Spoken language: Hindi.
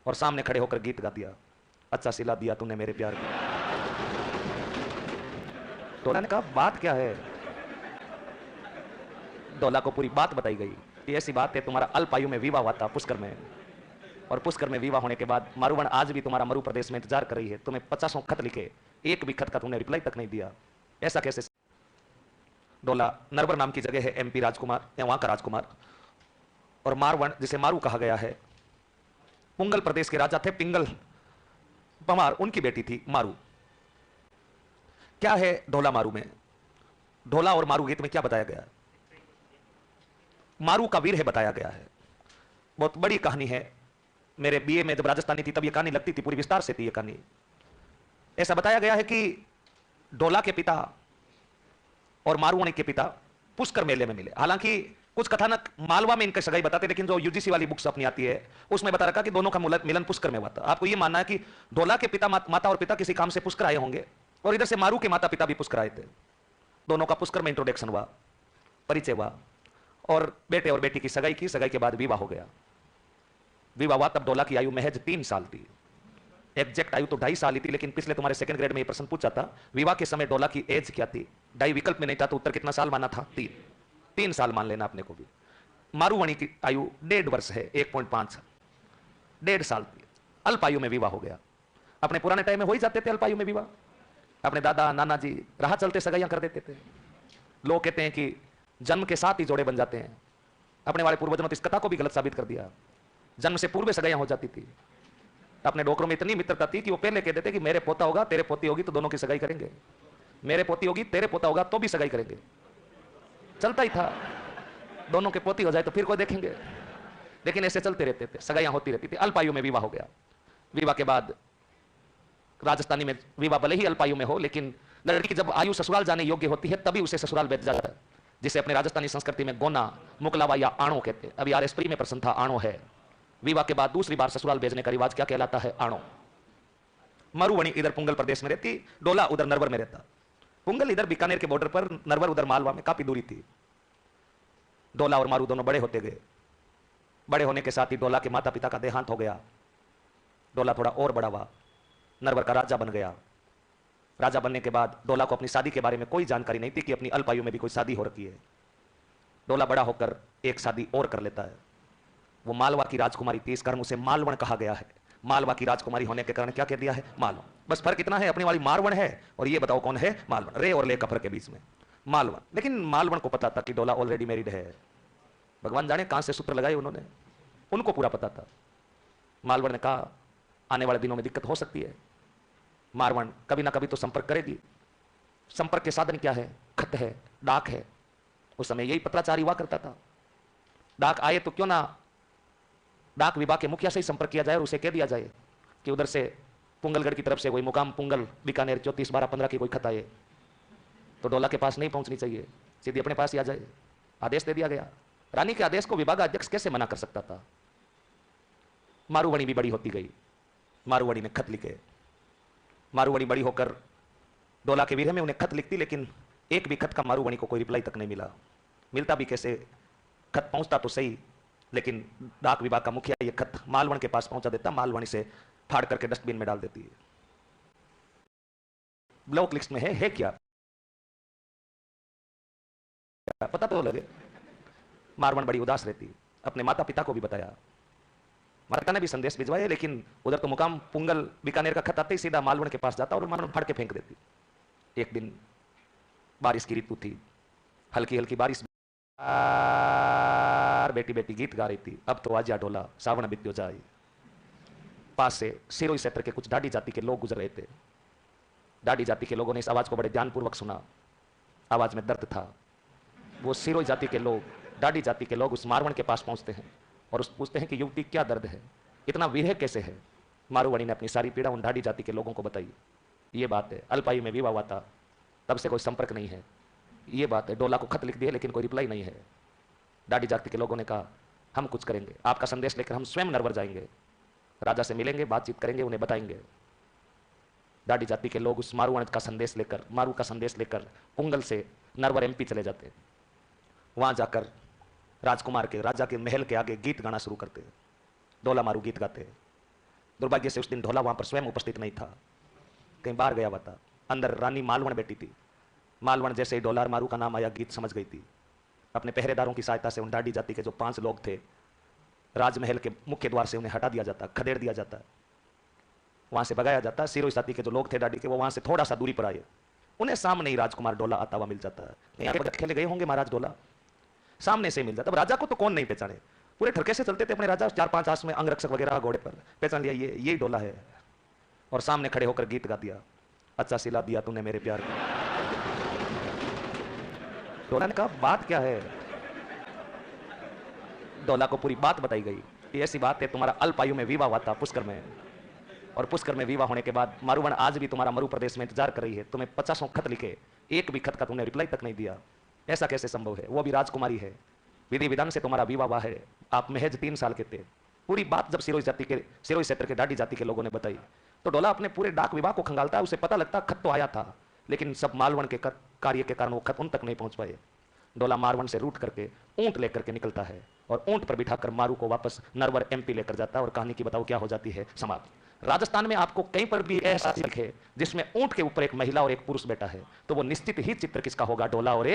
और सामने खड़े होकर गीत गा दिया, अच्छा सिला दिया तूने मेरे प्यार को। डोला ने कहा बात क्या है? डोला को पूरी बात बताई गई कि ऐसी बात है, तुम्हारा अल्प आयु में विवाह हुआ था पुष्कर में, और पुष्कर में विवाह होने के बाद मारूवन आज भी तुम्हारा मरु प्रदेश में इंतजार कर रही है। तुम्हें 50 खत लिखे, एक भी खत का तुमने रिप्लाई तक नहीं दिया, ऐसा कैसे? डोला नरवर नाम की जगह है, एमपी राजकुमार या वहां का राजकुमार, और मारवण जिसे मारू कहा गया है, पुंगल प्रदेश के राजा थे पिंगल पमार, उनकी बेटी थी मारू। क्या है ढोला मारू में? ढोला और मारू गीत में क्या बताया गया? मारू का वीर है बताया गया है। बहुत बड़ी कहानी है। मेरे बीए में जब राजस्थानी थी तब यह कहानी लगती थी, पूरी विस्तार से थी यह कहानी। ऐसा बताया गया है कि ढोला के पिता और मारूवणी के पिता पुष्कर मेले में मिले। हालांकि कुछ कथानक मालवा में इनके सगाई बताते, लेकिन जो यूजीसी वाली बुक्स अपनी आती है उसमें बता रखा कि दोनों का मिलन पुष्कर में हुआ था। आपको यह मानना है कि ढोला के पिता माता और पिता किसी काम से पुष्कर आए होंगे, और इधर से मारू के माता पिता भी पुष्कर आए थे। दोनों का पुष्कर में इंट्रोडक्शन हुआ, परिचय हुआ, और बेटे और बेटी की सगाई की। सगाई के बाद विवाह हो गया। विवाह हुआ तब ढोला की आयु महज 3 साल थी। एग्जैक्ट आयु तो 2.5 साल ही थी, लेकिन पिछले तुम्हारे सेकंड ग्रेड में यह प्रश्न पूछा था, विवाह के समय ढोला की एज क्या थी? 2.5 विकल्प में नहीं था, तो उत्तर कितना साल माना था? 3 साल मान लेना अपने को भी। मारूवणी की आयु 1.5 वर्ष है, 1.5 1.5 साल थी। अल्प आयु में विवाह हो गया। अपने पुराने टाइम में हो ही जाते थे अल्प आयु में विवाह। अपने दादा नाना जी राह चलते सगाइयां कर देते थे। लोग कहते हैं कि जन्म के साथ ही जोड़े बन जाते हैं। अपने वाले पूर्वजों ने इस कथा को भी गलत साबित कर दिया। जन्म से पूर्व सगाइयां हो जाती थी। अपने डोकरों में इतनी मित्रता थी कि वो पहले कह देते कि मेरे पोता होगा, तेरे पोती होगी तो दोनों की सगाई करेंगे, मेरे पोती होगी, तेरे पोता होगा तो भी सगाई करेंगे। चलता ही था, दोनों के पोती हो जाए तो फिर कोई देखेंगे। लेकिन ऐसे चलते रहते थे, सगाइयां होती रहती थी। अल्प आयु में विवाह हो गया। विवाह के बाद राजस्थानी में विवाह भले ही अल्प आयु में हो, लेकिन लड़की जब आयु ससुराल जाने योग्य होती है तभी उसे ससुराल भेजा जाता है, जिसे अपने राजस्थानी संस्कृति में गोना, मुकलावा या आणो कहते हैं। अभी आरएस प्री में प्रश्न था, आणो है। विवाह के बाद दूसरी बार ससुराल भेजने का रिवाज क्या कहलाता है? आणो। मरुवणी इधर पुंगल प्रदेश में रहती, डोला उधर नरवर में रहता। पुंगल इधर बीकानेर के बॉर्डर पर, नरवर उधर मालवा में, काफी दूरी थी। डोला और मारू दोनों बड़े होते गए। बड़े होने के साथ ही डोला के माता पिता का देहांत हो गया। डोला थोड़ा और बड़ा हुआ, नरवर का राजा बन गया। राजा बनने के बाद डोला को अपनी शादी के बारे में कोई जानकारी नहीं थी कि अपनी अल्प आयु में भी कोई शादी हो रखी है। डोला बड़ा होकर एक शादी और कर लेता है। वो मालवा की राजकुमारी थी, इस कारण उसे मालवण कहा गया है। मालवा की राजकुमारी होने के कारण क्या कह दिया है? मालवण। बस फर्क इतना है, अपनी वाली मारवण है और ये बताओ कौन है? मालवण। रे और ले का फर्क है बीच में, मालवण। लेकिन मालवण को पता था कि डोला ऑलरेडी मैरिड है। भगवान जाने कहां से सूत्र लगाए उन्होंने, उनको पूरा पता था। मालवण ने कहा आने वाले दिनों में दिक्कत हो सकती है, मारवण कभी ना कभी तो संपर्क करेगी। संपर्क के साधन क्या है? खत है, डाक है। उस समय यही पत्राचार हुआ करता था। डाक आए तो क्यों ना डाक विभाग के मुखिया से ही संपर्क किया जाए और उसे कह दिया जाए कि उधर से पुंगलगढ़ की तरफ से कोई मुकाम पुंगल बीकानेर 34/12/15 की कोई खत आए तो डोला के पास नहीं पहुंचनी चाहिए, सीधी अपने पास ही आ जाए। आदेश दे दिया गया। रानी के आदेश को विभागाध्यक्ष कैसे मना कर सकता था? मारूवणी भी बड़ी होती गई। मारूवणी ने खत लिखे। मारूवणी बड़ी होकर डोला के विरह में उन्हें खत लिखती, लेकिन एक भी खत का मारूवणी को कोई रिप्लाई तक नहीं मिला। मिलता भी कैसे? खत पहुंचता तो सही, लेकिन डाक विभाग का मुखिया ये खत मालवण के पास पहुंचा देता, मालवणी से फाड़ करके डस्टबिन में डाल देती है। ब्लॉक लिस्ट में है क्या? पता तो लगे। मारवण बड़ी उदास रहती, अपने माता पिता को भी बताया। माता ने भी संदेश भिजवाए, लेकिन उधर तो मुकाम पुंगल बीकानेर का खत आते ही सीधा मालवण के पास जाता और मालवण फाड़ के फेंक देती। एक दिन बारिश की ऋतु थी, हल्की हल्की बारिश, बेटी बेटी गीत गा रही थी, अब तो आजा डोला सावन बीत्यो जाए। पास से सिरोही क्षेत्र के कुछ डाडी जाति के लोग गुजर रहे थे। डाडी जाति के लोगों ने इस आवाज को बड़े ध्यानपूर्वक सुना। आवाज में दर्द था। वो सिरोही जाति के लोग, डाडी जाति के लोग उस मारवण के पास पहुंचते हैं और उस पूछते हैं कि युवती क्या दर्द है, इतना विरह कैसे है? मारूवणी ने अपनी सारी पीड़ा उन डाडी जाति के लोगों को बताई। ये बात है, अल्पायु में विवाह हुआ था, तब से कोई संपर्क नहीं है। ये बात है, डोला को खत लिख दिए लेकिन कोई रिप्लाई नहीं है। डाडी जाति के लोगों ने कहा हम कुछ करेंगे, आपका संदेश लेकर हम स्वयं नरवर जाएंगे, राजा से मिलेंगे, बातचीत करेंगे, उन्हें बताएंगे। डाडी जाति के लोग उस मारूवण का संदेश लेकर, मारू का संदेश लेकर पुंगल से नरवर एमपी चले जाते। वहां जाकर राजकुमार के, राजा के महल के आगे गीत गाना शुरू करते। डोला मारू गीत गाते। दुर्भाग्य से उस दिन ढोला वहां पर स्वयं उपस्थित नहीं था, कहीं बाहर गया हुआ था। अंदर रानी मालवण बैठी थी। मालवण जैसे ही डोलार मारू का नाम आया, गीत समझ गई थी। अपने पहरेदारों की सहायता से उन डाडी जाति के जो 5 लोग थे, राजमहल के मुख्य द्वार से उन्हें हटा दिया जाता, खदेड़ दिया जाता, वहां से भगाया जाता। सिरोही जाति के जो लोग थे डाडी के, वो वहां से थोड़ा सा दूरी पर आए, उन्हें सामने ही राजकुमार डोला आता हुआ मिल जाता है। यहाँ पर खेले गए होंगे महाराज डोला, सामने से मिल जाता। अब राजा को तो कौन नहीं पहचाने, पूरे ठरके से चलते थे अपने राजा, 4-5 आस में अंगरक्षक वगैरह घोड़े पर, पहचान लिया ये डोला है। और सामने खड़े होकर गीत गा दिया, अच्छा सिला दिया तूने मेरे प्यार को। डोला ने कहा बात क्या है? डोला को पूरी बात बताई गई। ये ऐसी बात है, तुम्हारा अल्पायु में विवाह हुआ था पुष्कर में, और पुष्कर में विवाह होने के बाद मारुवन आज भी तुम्हारा मरु प्रदेश में इंतजार कर रही है। तुम्हें 50 खत लिखे, एक भी खत का तुमने रिप्लाई तक नहीं दिया। ऐसा कैसे संभव है? वो भी राजकुमारी है, विधि विधान से तुम्हारा विवाह हुआ है, आप महज 3 साल के थे। पूरी बात जब सिरोही क्षेत्र के डाडी जाति के लोगों ने बताई, तो डोला अपने पूरे डाक विभाग को खंगालता है। उसे पता लगता खत तो आया था, लेकिन सब मालवण के कार्य के कारण वो खत उन तक नहीं पहुंच पाए। डोला मारवण से रूट करके ऊंट लेकर के निकलता है, और ऊंट पर बिठाकर मारू को वापस नरवर एमपी लेकर जाता है। और कहानी की बताओ क्या हो जाती है समाप्त। राजस्थान में आपको कहीं पर भी ऐसा लिखे जिसमें ऊंट के ऊपर एक महिला और एक पुरुष बैठा है, तो वो निश्चित ही चित्र किसका होगा? डोला और